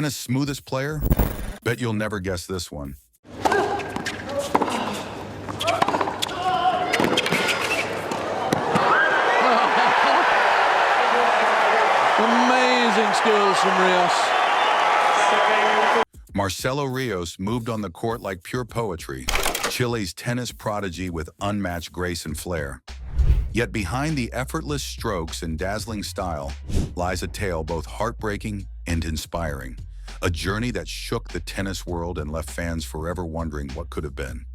Tennis smoothest player? Bet you'll never guess this one. Amazing skills from Rios. Marcelo Rios moved on the court like pure poetry, Chile's tennis prodigy with unmatched grace and flair. Yet behind the effortless strokes and dazzling style lies a tale both heartbreaking and inspiring, a journey that shook the tennis world and left fans forever wondering what could have been.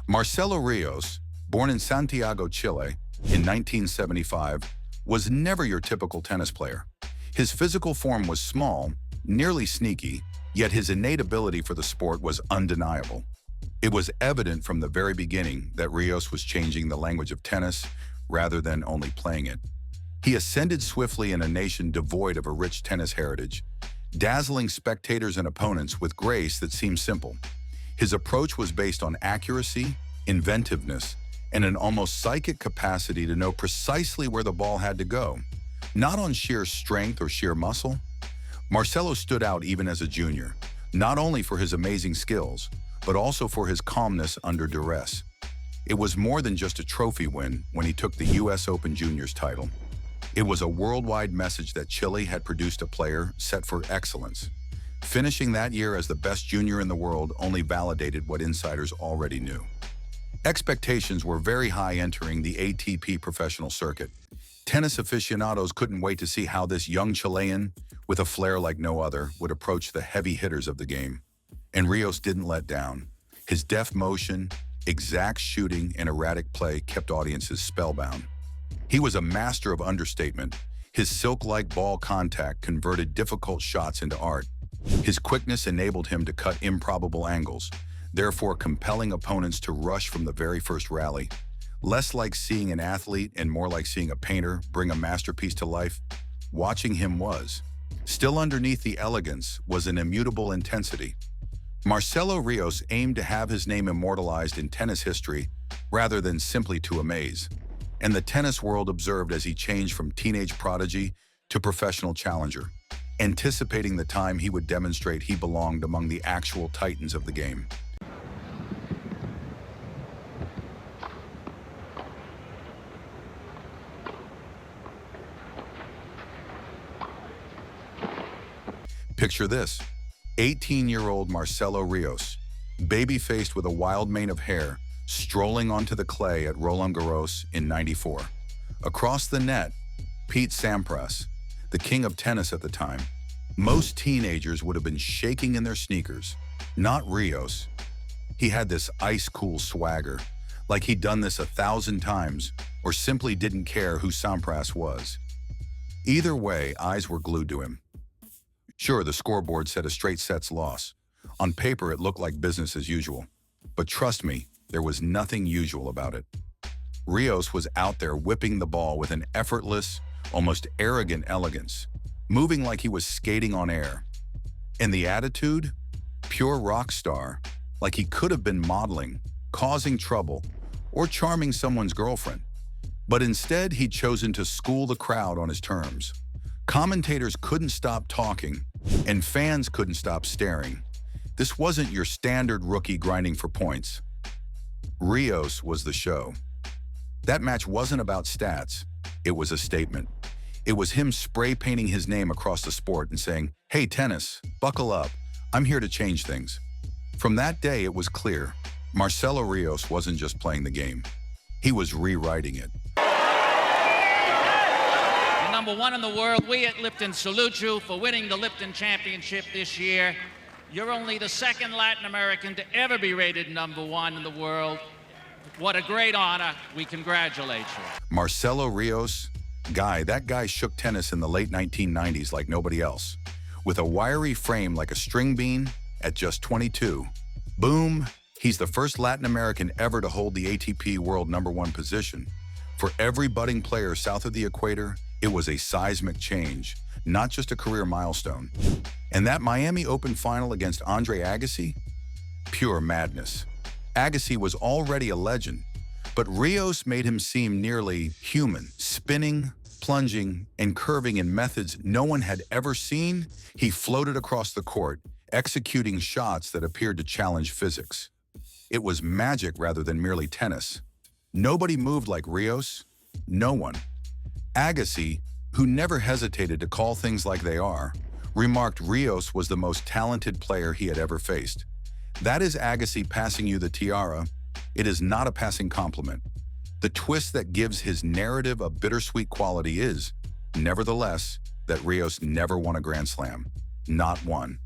Marcelo Rios, born in Santiago, Chile, in 1975, was never your typical tennis player. His physical form was small, nearly sneaky, yet his innate ability for the sport was undeniable. It was evident from the very beginning that Rios was changing the language of tennis rather than only playing it. He ascended swiftly in a nation devoid of a rich tennis heritage, dazzling spectators and opponents with grace that seemed simple. His approach was based on accuracy, inventiveness, and an almost psychic capacity to know precisely where the ball had to go, not on sheer strength or sheer muscle. Marcelo stood out even as a junior, not only for his amazing skills, but also for his calmness under duress. It was more than just a trophy win when he took the US Open Juniors title. It was a worldwide message that Chile had produced a player set for excellence. Finishing that year as the best junior in the world only validated what insiders already knew. Expectations were very high entering the ATP professional circuit. Tennis aficionados couldn't wait to see how this young Chilean, with a flair like no other, would approach the heavy hitters of the game. And Rios didn't let down. His deft motion, exact shooting, and erratic play kept audiences spellbound. He was a master of understatement. His silk-like ball contact converted difficult shots into art. His quickness enabled him to cut improbable angles, therefore compelling opponents to rush from the very first rally. Less like seeing an athlete and more like seeing a painter bring a masterpiece to life, watching him was. Still underneath the elegance was an immutable intensity. Marcelo Rios aimed to have his name immortalized in tennis history rather than simply to amaze. And the tennis world observed as he changed from teenage prodigy to professional challenger, anticipating the time he would demonstrate he belonged among the actual titans of the game. Picture this, 18-year-old Marcelo Rios, baby-faced with a wild mane of hair, strolling onto the clay at Roland Garros in '94. Across the net, Pete Sampras, the king of tennis at the time. Most teenagers would have been shaking in their sneakers. Not Rios. He had this ice-cool swagger, like he'd done this 1,000 times, or simply didn't care who Sampras was. Either way, eyes were glued to him. Sure, the scoreboard said a straight sets loss. On paper, it looked like business as usual. But trust me, there was nothing usual about it. Rios was out there whipping the ball with an effortless, almost arrogant elegance, moving like he was skating on air. And the attitude? Pure rock star, like he could have been modeling, causing trouble, or charming someone's girlfriend. But instead, he'd chosen to school the crowd on his terms. Commentators couldn't stop talking, and fans couldn't stop staring. This wasn't your standard rookie grinding for points. Rios was the show. That match wasn't about stats. It was a statement. It was him spray painting his name across the sport and saying, "Hey, tennis, buckle up. I'm here to change things." From that day, it was clear. Marcelo Rios wasn't just playing the game. He was rewriting it. Number one in the world, we at Lipton salute you for winning the Lipton Championship this year. You're only the second Latin American to ever be rated number one in the world. What a great honor. We congratulate you. Marcelo Rios, that guy shook tennis in the late 1990s like nobody else. With a wiry frame like a string bean at just 22. Boom, he's the first Latin American ever to hold the ATP World #1 position. For every budding player south of the equator, it was a seismic change, not just a career milestone. And that Miami Open final against Andre Agassi? Pure madness. Agassi was already a legend, But Rios made him seem nearly human, spinning, plunging, and curving in methods no one had ever seen. He floated across the court, executing shots that appeared to challenge physics. It was magic rather than merely tennis. Nobody moved like Rios. No one. Agassi, who never hesitated to call things like they are, remarked Rios was the most talented player he had ever faced. That is Agassi passing you the tiara. It is not a passing compliment. The twist that gives his narrative a bittersweet quality is, nevertheless, that Rios never won a Grand Slam. Not one.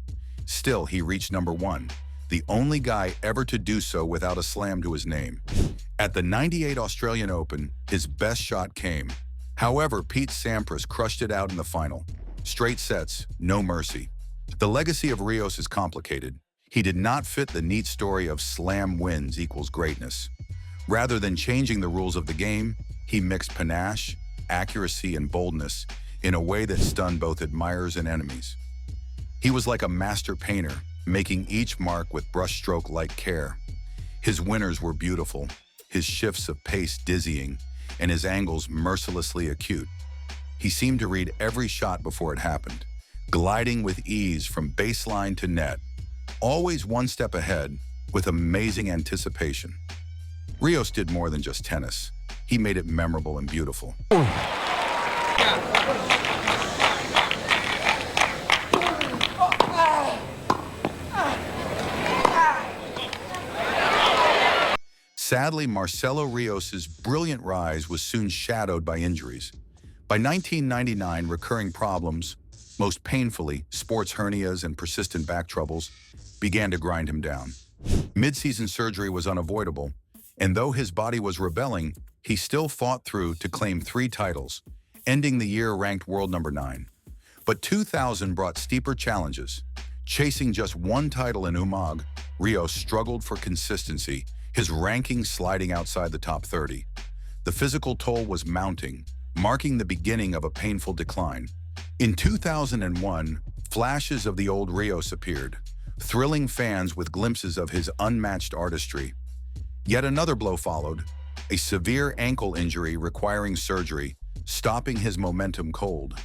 Still, he reached number one, the only guy ever to do so without a slam to his name. At the '98 Australian Open, his best shot came. However, Pete Sampras crushed it out in the final. Straight sets, no mercy. The legacy of Rios is complicated. He did not fit the neat story of slam wins equals greatness. Rather than changing the rules of the game, he mixed panache, accuracy, and boldness in a way that stunned both admirers and enemies. He was like a master painter, making each mark with brushstroke-like care. His winners were beautiful, his shifts of pace dizzying, and his angles mercilessly acute. He seemed to read every shot before it happened, gliding with ease from baseline to net, always one step ahead, with amazing anticipation. Rios did more than just tennis. He made it memorable and beautiful. Sadly, Marcelo Rios's brilliant rise was soon shadowed by injuries. By 1999, recurring problems, most painfully sports hernias and persistent back troubles, began to grind him down. Mid-season surgery was unavoidable, and though his body was rebelling, he still fought through to claim 3 titles, ending the year ranked world number 9. But 2000 brought steeper challenges. Chasing just 1 title in Umag, Rios struggled for consistency, his ranking sliding outside the top 30. The physical toll was mounting, marking the beginning of a painful decline. In 2001, flashes of the old Rios appeared, thrilling fans with glimpses of his unmatched artistry. Yet another blow followed, a severe ankle injury requiring surgery, stopping his momentum cold.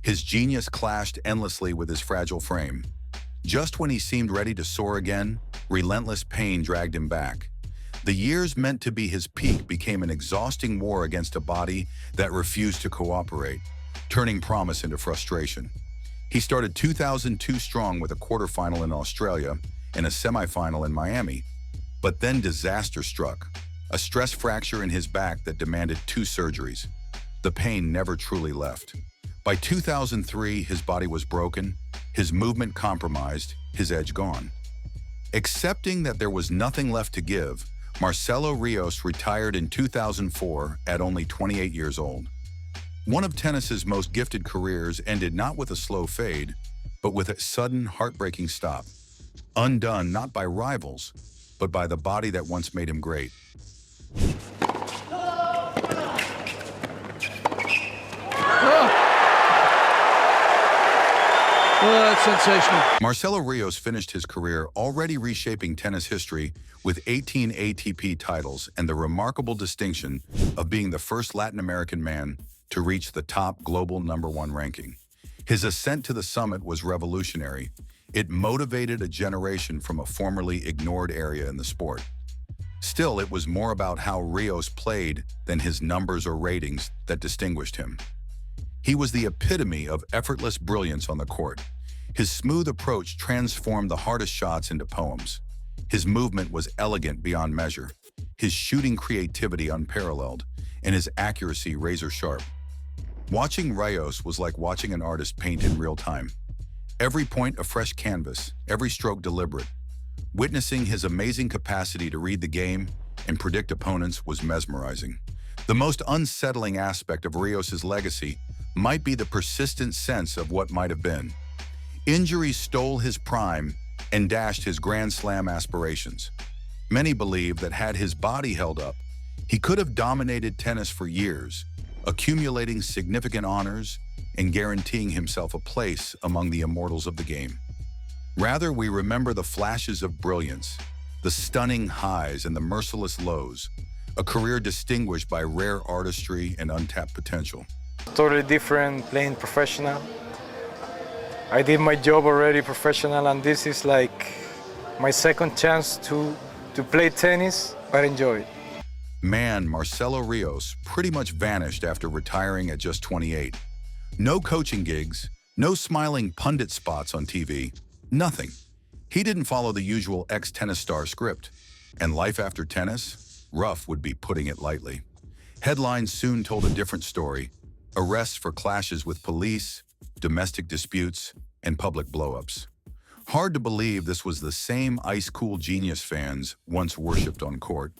His genius clashed endlessly with his fragile frame. Just when he seemed ready to soar again, relentless pain dragged him back. The years meant to be his peak became an exhausting war against a body that refused to cooperate, turning promise into frustration. He started 2002 strong with a quarterfinal in Australia and a semifinal in Miami. But then disaster struck, a stress fracture in his back that demanded 2 surgeries. The pain never truly left. By 2003, his body was broken, his movement compromised, his edge gone. Accepting that there was nothing left to give, Marcelo Rios retired in 2004 at only 28 years old. One of tennis's most gifted careers ended not with a slow fade, but with a sudden, heartbreaking stop. Undone not by rivals, but by the body that once made him great. Oh, that's sensational. Marcelo Rios finished his career already reshaping tennis history with 18 ATP titles and the remarkable distinction of being the first Latin American man to reach the top global #1 ranking. His ascent to the summit was revolutionary. It motivated a generation from a formerly ignored area in the sport. Still, it was more about how Rios played than his numbers or ratings that distinguished him. He was the epitome of effortless brilliance on the court. His smooth approach transformed the hardest shots into poems. His movement was elegant beyond measure, his shooting creativity unparalleled, and his accuracy razor-sharp. Watching Rios was like watching an artist paint in real time. Every point a fresh canvas, every stroke deliberate. Witnessing his amazing capacity to read the game and predict opponents was mesmerizing. The most unsettling aspect of Rios's legacy might be the persistent sense of what might have been. Injuries stole his prime and dashed his Grand Slam aspirations. Many believe that had his body held up, he could have dominated tennis for years, accumulating significant honors and guaranteeing himself a place among the immortals of the game. Rather, we remember the flashes of brilliance, the stunning highs and the merciless lows, a career distinguished by rare artistry and untapped potential. Totally different playing professional. I did my job already professional, and this is like my second chance to play tennis, but enjoy it. Man, Marcelo Rios pretty much vanished after retiring at just 28. No coaching gigs, no smiling pundit spots on TV, nothing. He didn't follow the usual ex-tennis star script. And life after tennis? Rough would be putting it lightly. Headlines soon told a different story. Arrests for clashes with police, domestic disputes, and public blow-ups. Hard to believe this was the same ice-cool genius fans once worshipped on court.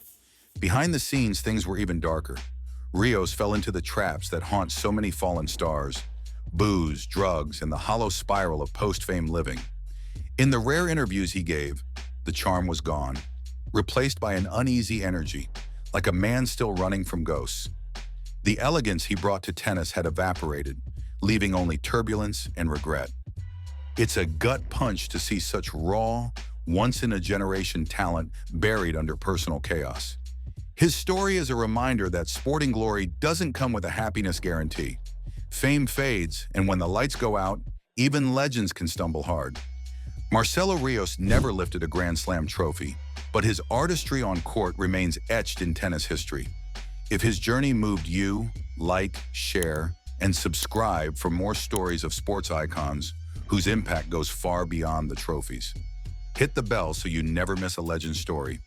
Behind the scenes, things were even darker. Rios fell into the traps that haunt so many fallen stars: booze, drugs, and the hollow spiral of post-fame living. In the rare interviews he gave, the charm was gone, replaced by an uneasy energy, like a man still running from ghosts. The elegance he brought to tennis had evaporated, leaving only turbulence and regret. It's a gut punch to see such raw, once-in-a-generation talent buried under personal chaos. His story is a reminder that sporting glory doesn't come with a happiness guarantee. Fame fades, and when the lights go out, even legends can stumble hard. Marcelo Rios never lifted a Grand Slam trophy, but his artistry on court remains etched in tennis history. If his journey moved you, like, share, and subscribe for more stories of sports icons whose impact goes far beyond the trophies. Hit the bell so you never miss a legend story.